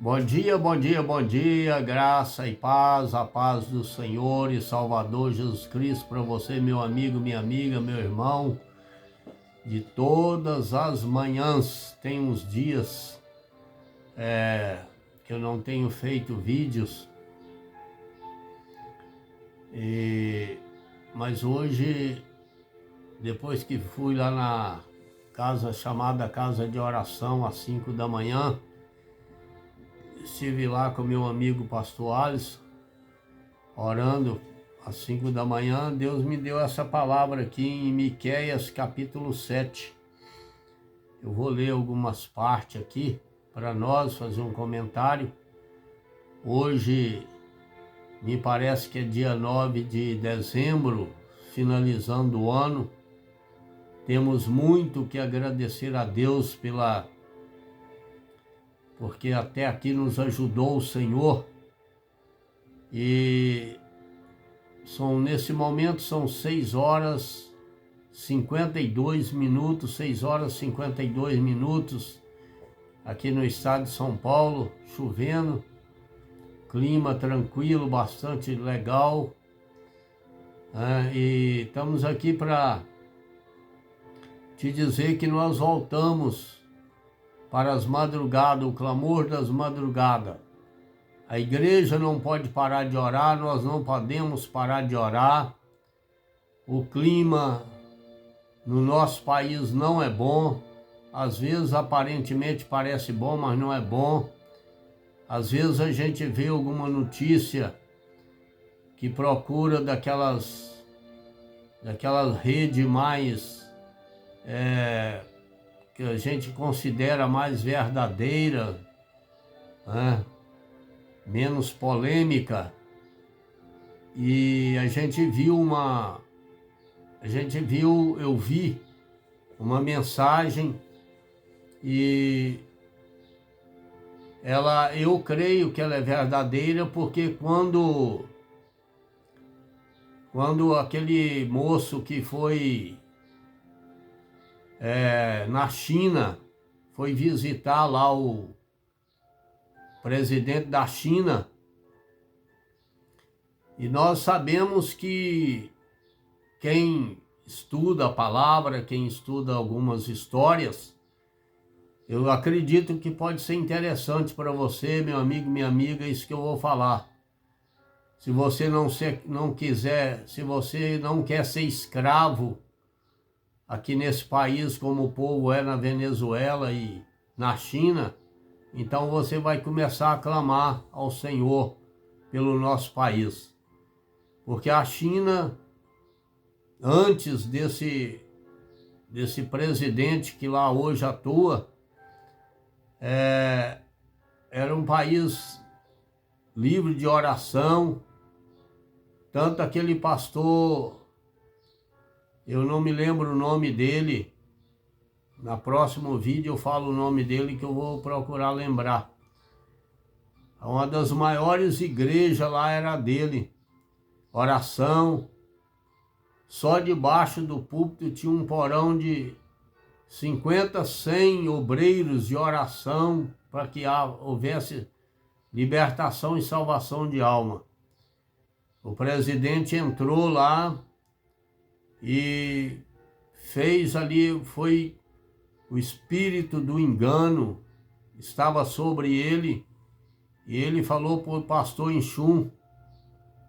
Bom dia, bom dia, bom dia, graça e paz, a paz do Senhor e Salvador Jesus Cristo para você, meu amigo, minha amiga, meu irmão, de todas as manhãs. Tem uns dias que eu não tenho feito vídeos, mas hoje, depois que fui lá na casa chamada Casa de Oração às 5 da manhã, estive lá com meu amigo pastor Alisson, orando às 5 da manhã. Deus me deu essa palavra aqui em Miqueias capítulo 7. Eu vou ler algumas partes aqui para nós, fazer um comentário. Hoje, me parece que é dia 9 de dezembro, finalizando o ano. Temos muito que agradecer a Deus porque até aqui nos ajudou o Senhor. E nesse momento são 6 horas 52 minutos, 6 horas 52 minutos, aqui no estado de São Paulo, chovendo, clima tranquilo, bastante legal. E estamos aqui para te dizer que nós voltamos para as madrugadas, o clamor das madrugadas. A igreja não pode parar de orar, nós não podemos parar de orar. O clima no nosso país não é bom. Às vezes aparentemente parece bom, mas não é bom. Às vezes a gente vê alguma notícia que procura daquelas redes mais que a gente considera mais verdadeira, menos polêmica, e eu vi uma mensagem e eu creio que ela é verdadeira, porque quando aquele moço que foi na China, foi visitar lá o presidente da China, e nós sabemos que quem estuda a palavra, quem estuda algumas histórias, eu acredito que pode ser interessante para você, meu amigo, minha amiga, isso que eu vou falar. Se você não quer ser escravo aqui nesse país, como o povo é na Venezuela e na China, então você vai começar a clamar ao Senhor pelo nosso país. Porque a China, antes desse presidente que lá hoje atua, era um país livre de oração. Tanto aquele pastor, eu não me lembro o nome dele, no próximo vídeo eu falo o nome dele que eu vou procurar lembrar. Uma das maiores igrejas lá era dele, oração. Só debaixo do púlpito tinha um porão de 50, 100 obreiros de oração para que houvesse libertação e salvação de alma. O presidente entrou lá e fez ali, foi o espírito do engano, estava sobre ele, e ele falou para o pastor Enxum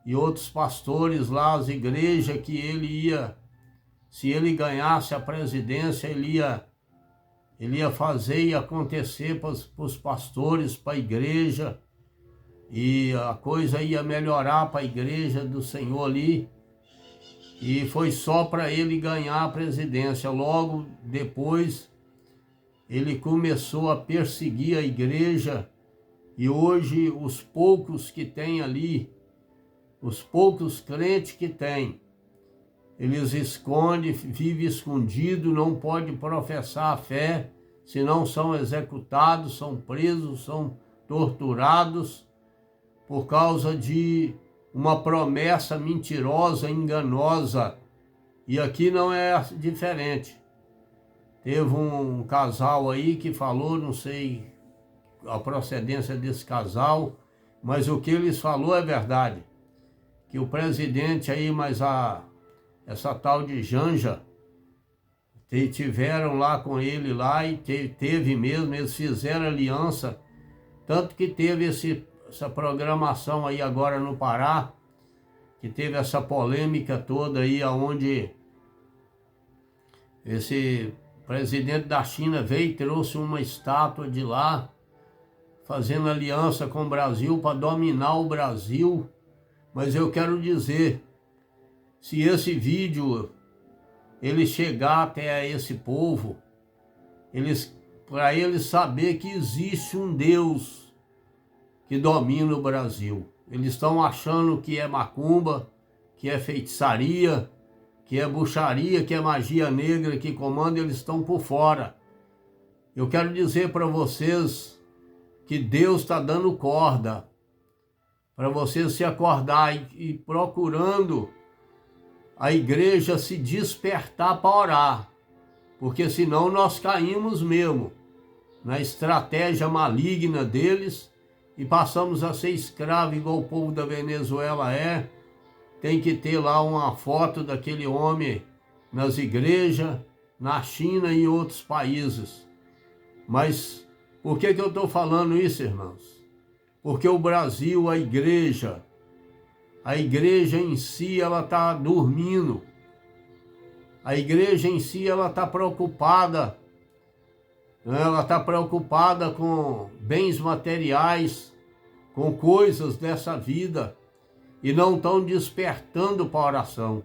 e outros pastores lá, as igrejas, que ele ia, se ele ganhasse a presidência, ele ia fazer e acontecer para os pastores, para a igreja, e a coisa ia melhorar para a igreja do Senhor ali. E foi só para ele ganhar a presidência. Logo depois, ele começou a perseguir a igreja, e hoje os poucos que tem ali, os poucos crentes que tem, eles escondem, vivem escondido, não pode professar a fé, senão são executados, são presos, são torturados por causa de uma promessa mentirosa, enganosa. E aqui não é diferente. Teve um casal aí que falou, não sei a procedência desse casal, mas o que eles falou é verdade. Que o presidente aí, essa tal de Janja, tiveram lá com ele lá e teve mesmo, eles fizeram aliança, tanto que teve essa programação aí agora no Pará, que teve essa polêmica toda aí, onde esse presidente da China veio e trouxe uma estátua de lá, fazendo aliança com o Brasil para dominar o Brasil. Mas eu quero dizer, se esse vídeo ele chegar até esse povo, para eles saber que existe um Deus que domina o Brasil. Eles estão achando que é macumba, que é feitiçaria, que é bruxaria, que é magia negra que comanda, eles estão por fora. Eu quero dizer para vocês que Deus está dando corda para vocês se acordar e procurando a igreja se despertar para orar, porque senão nós caímos mesmo na estratégia maligna deles e passamos a ser escravo igual o povo da Venezuela é. Tem que ter lá uma foto daquele homem nas igrejas, na China e em outros países. Mas por que eu estou falando isso, irmãos? Porque o Brasil, a igreja em si, ela está dormindo. A igreja em si, ela está preocupada. Ela está preocupada com bens materiais, com coisas dessa vida, e não estão despertando para a oração.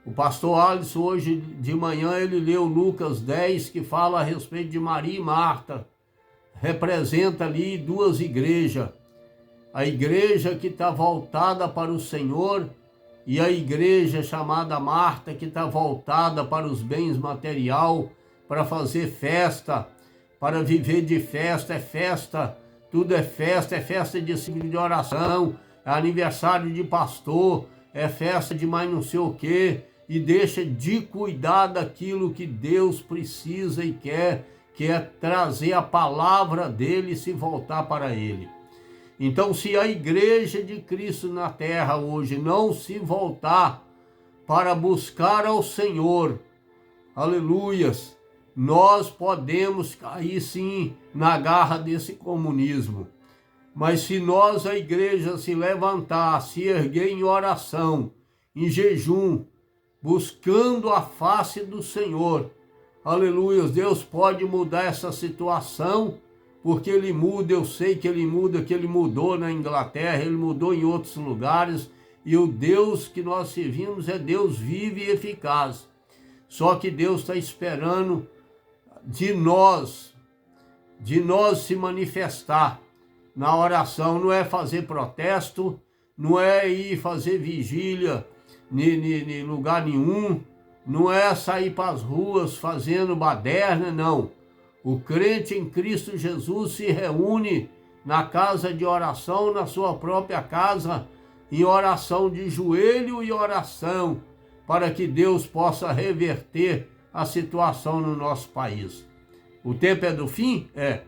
O pastor Alisson, hoje de manhã, ele leu Lucas 10, que fala a respeito de Maria e Marta. Representa ali duas igrejas. A igreja que está voltada para o Senhor e a igreja chamada Marta, que está voltada para os bens material, para fazer festa, para viver de festa, tudo é festa de oração, é aniversário de pastor, é festa de mais não sei o quê, e deixa de cuidar daquilo que Deus precisa e quer, que é trazer a palavra dele e se voltar para ele. Então, se a igreja de Cristo na terra hoje não se voltar para buscar ao Senhor, aleluias, nós podemos cair sim na garra desse comunismo. Mas se nós, a igreja, se levantar, se erguer em oração, em jejum, buscando a face do Senhor, aleluia, Deus pode mudar essa situação, porque Ele muda, eu sei que Ele muda, que Ele mudou na Inglaterra, Ele mudou em outros lugares, e o Deus que nós servimos é Deus vivo e eficaz. Só que Deus está esperando de nós se manifestar na oração. Não é fazer protesto, não é ir fazer vigília em lugar nenhum, não é sair para as ruas fazendo baderna, não. O crente em Cristo Jesus se reúne na casa de oração, na sua própria casa, em oração de joelho e oração, para que Deus possa reverter a situação no nosso país. O tempo é do fim? É.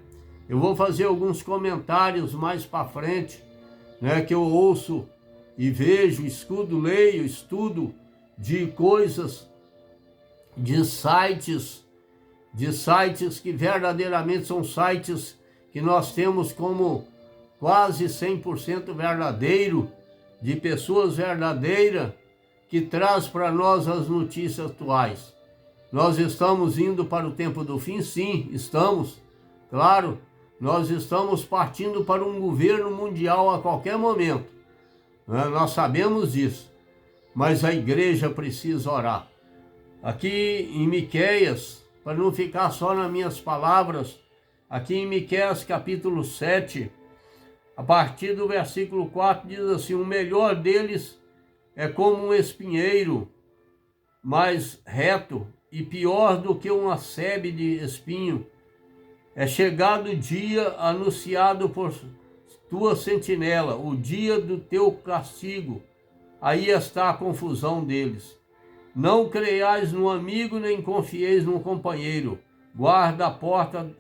Eu vou fazer alguns comentários mais para frente, né, que eu ouço e vejo, leio, estudo de coisas, de sites que verdadeiramente são sites que nós temos como quase 100% verdadeiro, de pessoas verdadeiras, que traz para nós as notícias atuais. Nós estamos indo para o tempo do fim? Sim, estamos. Claro, nós estamos partindo para um governo mundial a qualquer momento. Nós sabemos disso. Mas a igreja precisa orar. Aqui em Miqueias, para não ficar só nas minhas palavras, aqui em Miqueias capítulo 7, a partir do versículo 4, diz assim: o melhor deles é como um espinheiro mais reto, e pior do que uma sebe de espinho. É chegado o dia anunciado por tua sentinela, o dia do teu castigo. Aí está a confusão deles. Não creiais no amigo, nem confieis no companheiro. Guarda a porta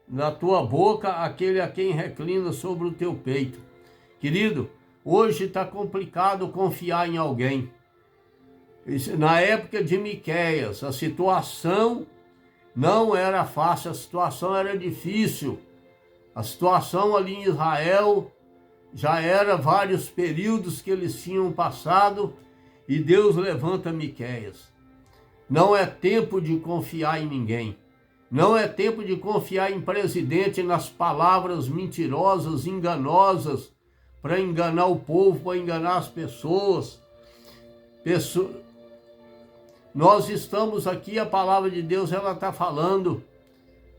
na tua boca aquele a quem reclina sobre o teu peito. Querido, hoje está complicado confiar em alguém. Na época de Miqueias, a situação não era fácil, a situação era difícil. A situação ali em Israel já era vários períodos que eles tinham passado e Deus levanta Miqueias. Não é tempo de confiar em ninguém. Não é tempo de confiar em presidente, nas palavras mentirosas, enganosas, para enganar o povo, para enganar as pessoas. Nós estamos aqui, a palavra de Deus, ela está falando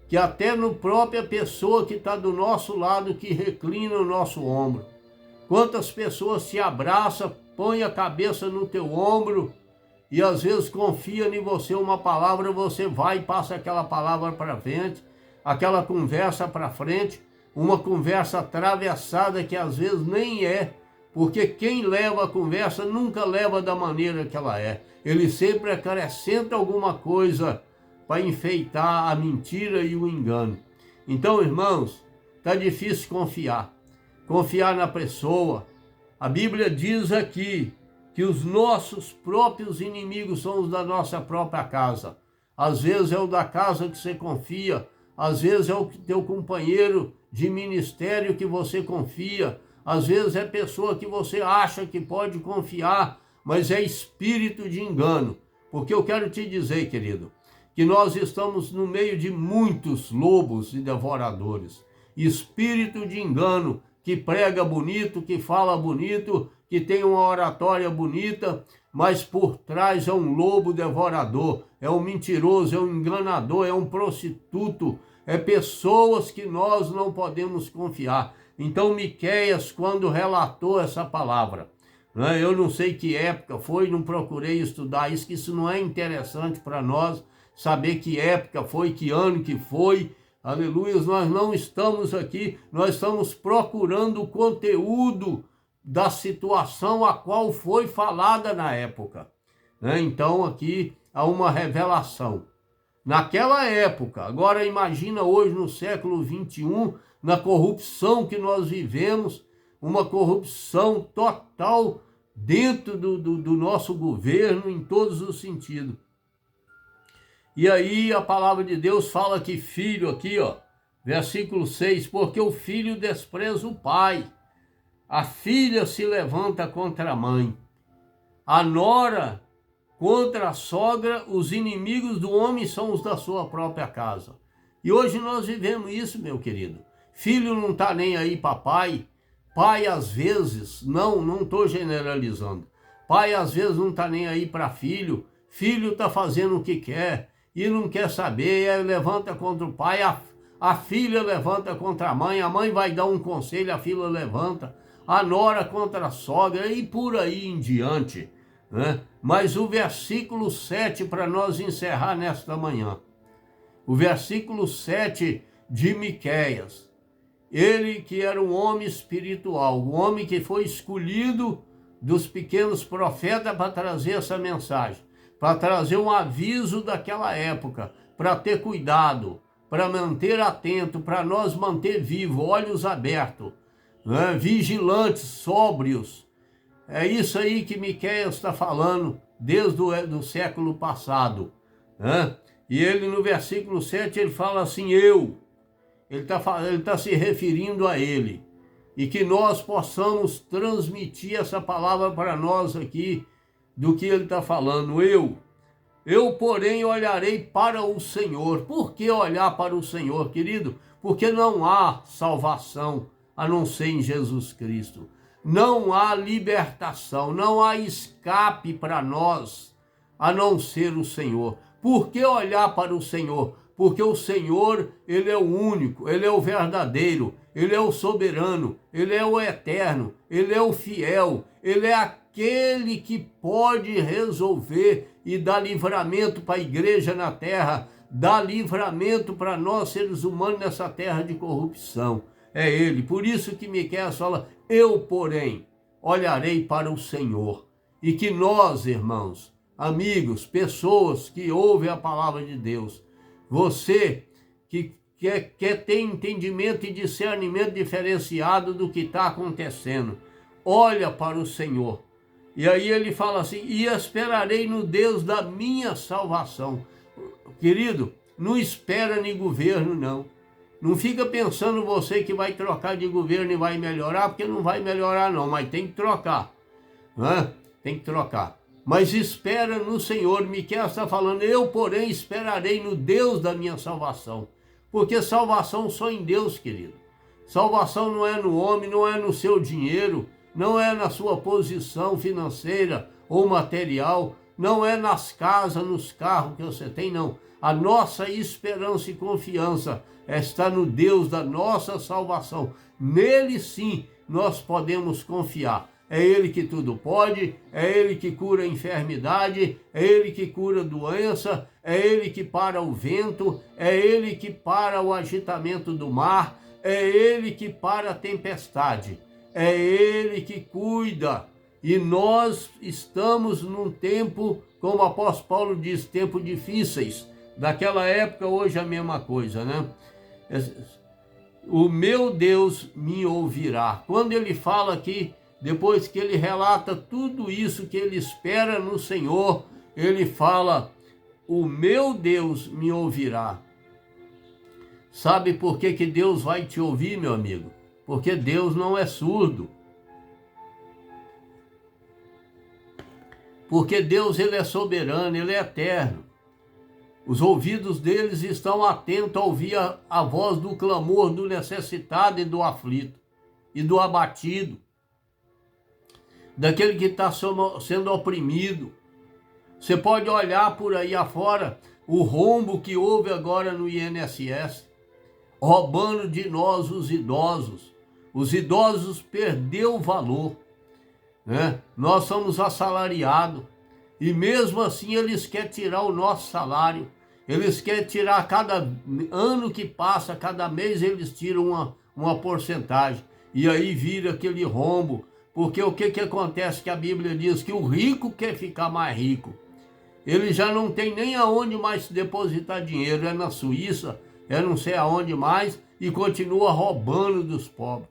que até no própria pessoa que está do nosso lado, que reclina o nosso ombro. Quantas pessoas te abraçam, põe a cabeça no teu ombro e às vezes confia em você uma palavra, você vai e passa aquela palavra para frente, aquela conversa para frente, uma conversa atravessada que às vezes nem é, porque quem leva a conversa nunca leva da maneira que ela é. Ele sempre acrescenta alguma coisa para enfeitar a mentira e o engano. Então, irmãos, está difícil confiar na pessoa. A Bíblia diz aqui que os nossos próprios inimigos são os da nossa própria casa. Às vezes é o da casa que você confia, às vezes é o teu companheiro de ministério que você confia, às vezes é pessoa que você acha que pode confiar, mas é espírito de engano. Porque eu quero te dizer, querido, que nós estamos no meio de muitos lobos e devoradores. Espírito de engano, que prega bonito, que fala bonito, que tem uma oratória bonita, mas por trás é um lobo devorador, é um mentiroso, é um enganador, é um prostituto, é pessoas que nós não podemos confiar. Então Miqueias, quando relatou essa palavra, né, eu não sei que época foi, não procurei estudar isso, que isso não é interessante para nós, saber que época foi, que ano que foi, aleluia, nós não estamos aqui, nós estamos procurando o conteúdo da situação a qual foi falada na época. Né? Então aqui há uma revelação. Naquela época, agora imagina hoje no século 21, na corrupção que nós vivemos, uma corrupção total dentro do nosso governo em todos os sentidos. E aí a palavra de Deus fala que filho aqui, ó, versículo 6, porque o filho despreza o pai, a filha se levanta contra a mãe, a nora contra a sogra, os inimigos do homem são os da sua própria casa. E hoje nós vivemos isso, meu querido. Filho não está nem aí para pai, pai às vezes, não estou generalizando, pai às vezes não está nem aí para filho, filho está fazendo o que quer, e não quer saber, levanta contra o pai, a filha levanta contra a mãe vai dar um conselho, a filha levanta, a nora contra a sogra e por aí em diante. Né? Mas o versículo 7 para nós encerrar nesta manhã, o versículo 7 de Miqueias, ele que era um homem espiritual, um homem que foi escolhido dos pequenos profetas para trazer essa mensagem, para trazer um aviso daquela época, para ter cuidado, para manter atento, para nós manter vivo, olhos abertos, né? Vigilantes, sóbrios. É isso aí que Miqueias está falando desde o século passado. Né? E ele no versículo 7 ele fala assim, ele está se referindo a ele. E que nós possamos transmitir essa palavra para nós aqui, do que ele está falando. Eu, porém, olharei para o Senhor. Por que olhar para o Senhor, querido? Porque não há salvação a não ser em Jesus Cristo. Não há libertação, não há escape para nós a não ser o Senhor. Por que olhar para o Senhor? Porque o Senhor, ele é o único, ele é o verdadeiro, ele é o soberano, ele é o eterno, ele é o fiel, ele é aquele que pode resolver e dar livramento para a igreja na terra, dar livramento para nós seres humanos nessa terra de corrupção. É ele. Por isso que Miqueias fala, eu, porém, olharei para o Senhor. E que nós, irmãos, amigos, pessoas que ouvem a palavra de Deus, você que quer ter entendimento e discernimento diferenciado do que está acontecendo. Olha para o Senhor. E aí ele fala assim, e esperarei no Deus da minha salvação. Querido, não espera nem governo, não. Não fica pensando você que vai trocar de governo e vai melhorar, porque não vai melhorar não, mas tem que trocar. Né? Tem que trocar. Mas espera no Senhor. Miqueias está falando, eu, porém, esperarei no Deus da minha salvação. Porque salvação só em Deus, querido. Salvação não é no homem, não é no seu dinheiro, não é na sua posição financeira ou material, não é nas casas, nos carros que você tem, não. A nossa esperança e confiança está no Deus da nossa salvação. Nele sim nós podemos confiar. É Ele que tudo pode, é Ele que cura a enfermidade, é Ele que cura a doença, é Ele que para o vento, é Ele que para o agitamento do mar, é Ele que para a tempestade, é Ele que cuida. E nós estamos num tempo, como o apóstolo Paulo diz, tempos difíceis. Daquela época, hoje é a mesma coisa, né? O meu Deus me ouvirá. Quando ele fala aqui, depois que ele relata tudo isso que ele espera no Senhor, ele fala, o meu Deus me ouvirá. Sabe por que Deus vai te ouvir, meu amigo? Porque Deus não é surdo. Porque Deus, ele é soberano, ele é eterno. Os ouvidos deles estão atentos a ouvir a voz do clamor do necessitado e do aflito, e do abatido, daquele que está sendo oprimido. Você pode olhar por aí afora o rombo que houve agora no INSS, roubando de nós os idosos. Os idosos perderam o valor, né? Nós somos assalariados e mesmo assim eles querem tirar o nosso salário. Eles querem tirar cada ano que passa, cada mês eles tiram uma porcentagem. E aí vira aquele rombo. Porque o que acontece? Que a Bíblia diz que o rico quer ficar mais rico. Ele já não tem nem aonde mais depositar dinheiro. É na Suíça, é não sei aonde mais, e continua roubando dos pobres.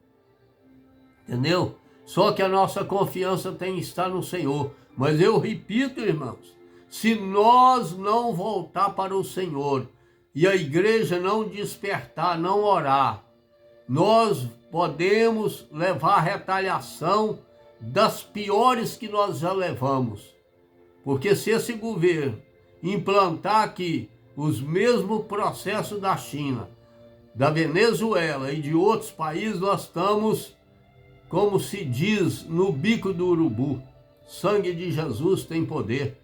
Entendeu? Só que a nossa confiança tem que estar no Senhor. Mas eu repito, irmãos, se nós não voltar para o Senhor e a igreja não despertar, não orar, nós podemos levar retaliação das piores que nós já levamos. Porque se esse governo implantar aqui os mesmos processos da China, da Venezuela e de outros países, nós estamos, como se diz, no bico do urubu. Sangue de Jesus tem poder.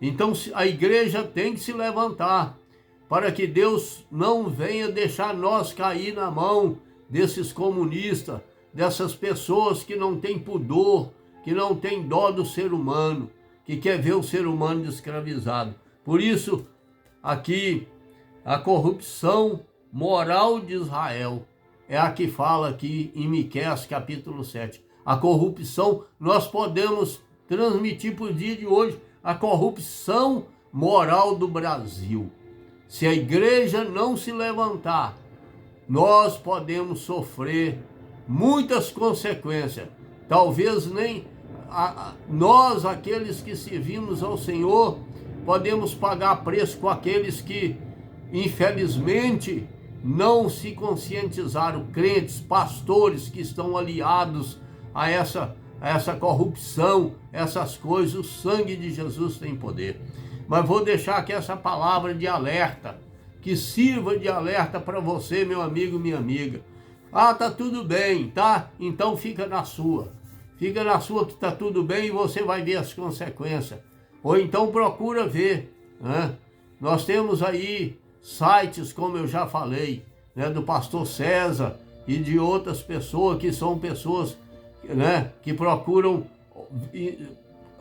Então a igreja tem que se levantar para que Deus não venha deixar nós cair na mão desses comunistas, dessas pessoas que não têm pudor, que não têm dó do ser humano, que quer ver o ser humano escravizado. Por isso, aqui, a corrupção moral de Israel é a que fala aqui em Miqueias capítulo 7. A corrupção, nós podemos transmitir para o dia de hoje a corrupção moral do Brasil. Se a igreja não se levantar, nós podemos sofrer muitas consequências. Talvez nem nós, aqueles que servimos ao Senhor, podemos pagar preço com aqueles que, infelizmente, não se conscientizaram, crentes, pastores que estão aliados a essa corrupção, essas coisas. O sangue de Jesus tem poder. Mas vou deixar aqui essa palavra de alerta, que sirva de alerta para você, meu amigo, minha amiga. Tá tudo bem, tá? Então fica na sua. Fica na sua que tá tudo bem e você vai ver as consequências. Ou então procura ver, né? Nós temos aí sites, como eu já falei, né, do pastor César e de outras pessoas que são pessoas, né, que procuram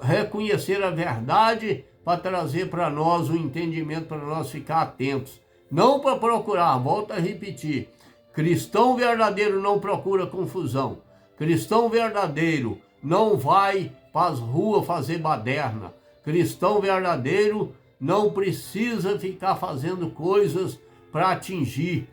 reconhecer a verdade para trazer para nós o entendimento, para nós ficar atentos. Não para procurar, volto a repetir, cristão verdadeiro não procura confusão. Cristão verdadeiro não vai para as ruas fazer baderna. Cristão verdadeiro não precisa ficar fazendo coisas para atingir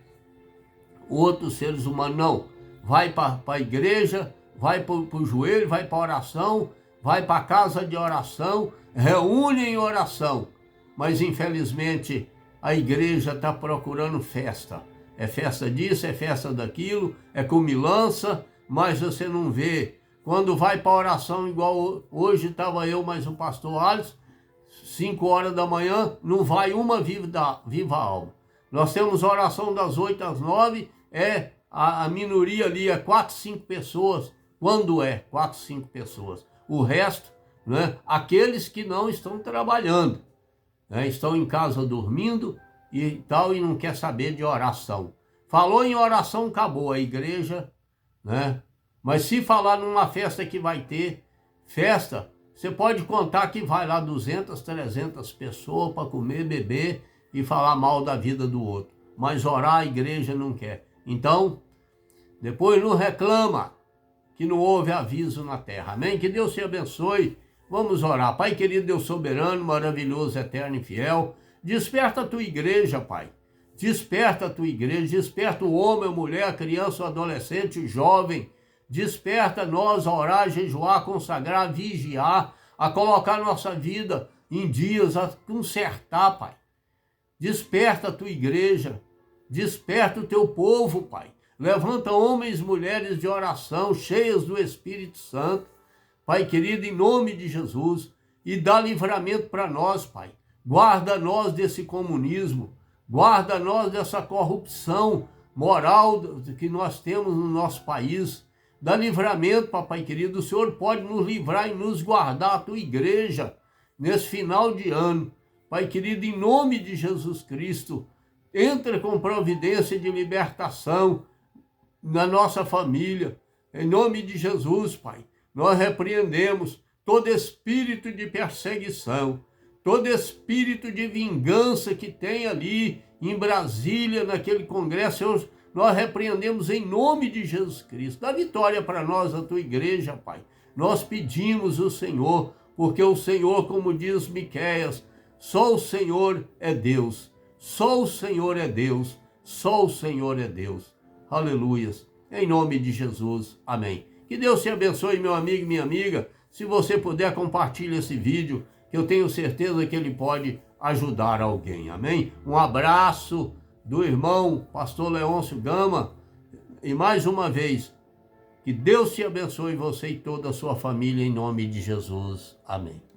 outros seres humanos. Não, vai para a igreja, vai para o joelho, vai para a oração, vai para a casa de oração, reúne em oração. Mas infelizmente a igreja está procurando festa. É festa disso, é festa daquilo, é comilança, mas você não vê. Quando vai para a oração, igual hoje estava eu, mas o pastor Alisson, 5 horas da manhã, não vai uma viva alma. Nós temos oração das 8 às 9, a minoria ali é 4, 5 pessoas. Quando é 4, 5 pessoas? O resto, né, aqueles que não estão trabalhando, né, estão em casa dormindo e tal, e não quer saber de oração. Falou em oração, acabou a igreja, né? Mas se falar numa festa que vai ter, festa, você pode contar que vai lá 200, 300 pessoas para comer, beber e falar mal da vida do outro. Mas orar a igreja não quer. Então, depois não reclama que não houve aviso na terra. Amém? Que Deus te abençoe. Vamos orar. Pai querido, Deus soberano, maravilhoso, eterno e fiel, desperta a tua igreja, Pai. Desperta a tua igreja, desperta o homem, a mulher, a criança, o adolescente, o jovem. Desperta nós a orar, a jejuar, a consagrar, a vigiar, a colocar nossa vida em dias, a consertar, Pai. Desperta a tua igreja, desperta o teu povo, Pai. Levanta homens e mulheres de oração, cheias do Espírito Santo, Pai querido, em nome de Jesus, e dá livramento para nós, Pai. Guarda nós desse comunismo, guarda nós dessa corrupção moral que nós temos no nosso país. Dá livramento, papai querido. O Senhor pode nos livrar e nos guardar, a tua igreja, nesse final de ano. Pai querido, em nome de Jesus Cristo, entra com providência de libertação na nossa família. Em nome de Jesus, Pai, nós repreendemos todo espírito de perseguição, todo espírito de vingança que tem ali em Brasília, naquele congresso. Senhor, nós repreendemos em nome de Jesus Cristo. Dá vitória para nós, a tua igreja, Pai. Nós pedimos o Senhor, porque o Senhor, como diz Miqueias, só o Senhor é Deus. Só o Senhor é Deus. Só o Senhor é Deus. Aleluias. Em nome de Jesus. Amém. Que Deus te abençoe, meu amigo e minha amiga. Se você puder, compartilhe esse vídeo, que eu tenho certeza que ele pode ajudar alguém. Amém? Um abraço do irmão pastor Leôncio Gama. E mais uma vez, que Deus te abençoe, você e toda a sua família, em nome de Jesus. Amém.